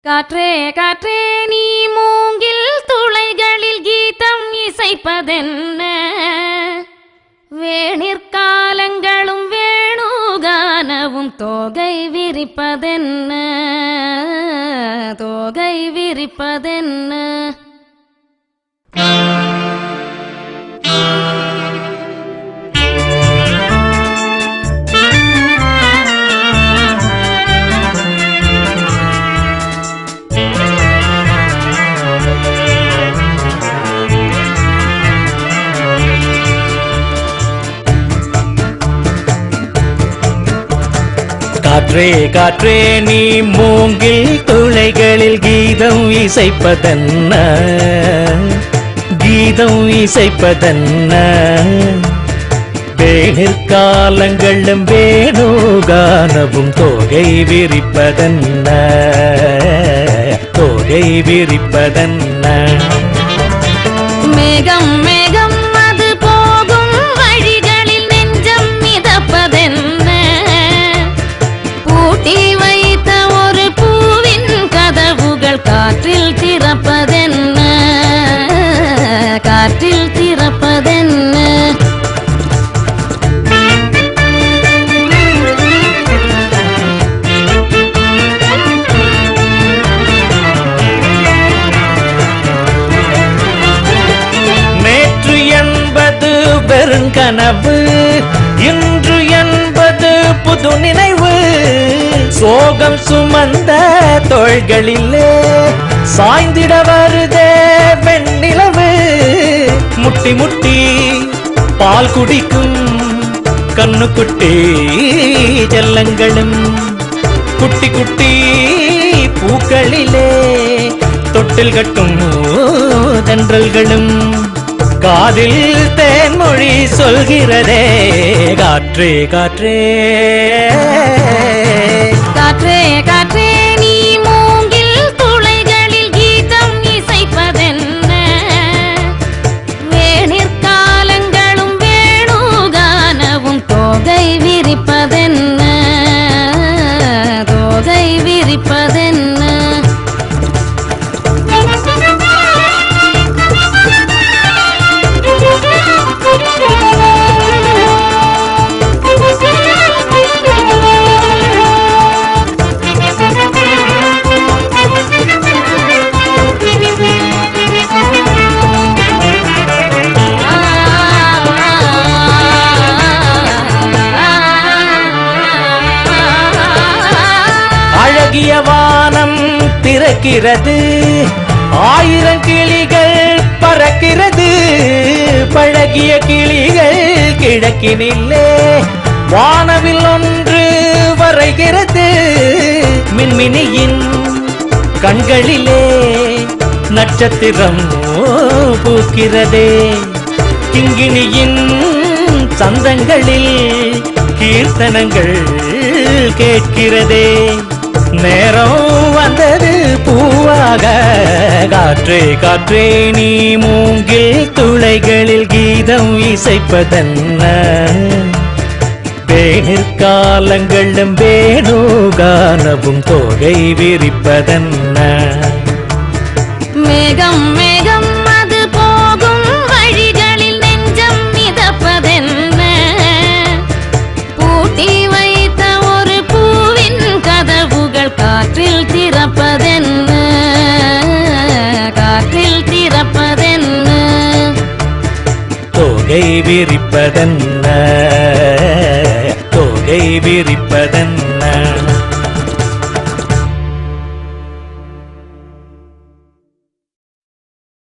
காற்றே காற்றே நீ மூங்கில் துளைகளில் கீதம் இசைப்பதென்ன? வேணிற்காலங்களும் வேணுகானவும் தோகை விரிப்பதென்ன? தோகை விரிப்பதென்ன? காற்றே காற்றே நீ மூங்கில் துளைகளில் கீதம் இசைப்பதென்ன? கீதம் இசைப்பதென்ன? வேணிற்காலங்களும் வேணுகானவும் தோகை விரிப்பதென்ன? தோகை விரிப்பதென்ன? மேகம் மேகம் அது போகும் வழிகளில் நெஞ்சம் மிதப்பதென்ன? பூட்டி வைத்த ஒரு பூவின் கதவுகள் காற்றில் திறப்பதென்ன? காற்றில் திறப்பதென்ன? நேற்று என்பது பெருங்கனவு, இன்று என்பது புது நினைவு. சோகம் சுமந்த தோள்களிலே சாய்ந்திட வருதே வெண்ணிலவு. முட்டி முட்டி பால் குடிக்கும் கண்ணுக்குட்டி செல்லங்களும் குட்டி குட்டி பூக்களிலே தொட்டில் கட்டும் தென்றல்களும் காதில் தேன்மொழி சொல்கிறதே. காற்றே காற்றே காற்றே காற்றே நீ மூங்கில் துளைகளில் கீதம் இசைப்பதென்ன? வேணிற்காலங்களும் வேணுகானவும் தோகை விரிப்பதென்ன? தோகை விரிப்பதென்ன? அழகிய வானம் திறக்கிறது, ஆயிரம் கிளிகள் பறக்கிறது. பழகிய கிளிகள் கிழக்கினிலே வானவில் ஒன்று வரைகிறது. மின்மினியின் கண்களிலே நட்சத்திரம் பூக்கிறதே. கிங்கிணியின் சந்தங்களில் கீர்த்தனங்கள் கேட்கிறதே. நேரம் வந்தது பூவாக. காற்றே காற்றே நீ மூங்கில் துளைகளில் கீதம் இசைப்பதென்ன? வேணிற்காலங்களும் வேணுகானவும் தோகை விரிப்பதென்ன? மேகம் மேகம் அது போகும் வழிகளில் நெஞ்சம் மிதப்பதென்ன? பூட்டி வைத்த ஒரு பூவின் கதவுகள் காற்றில் திறப்பதென்ன? காற்றில் திறப்பதென்ன? தோகை விரிப்பதென்ன? தோகை விரிப்பதென்ன?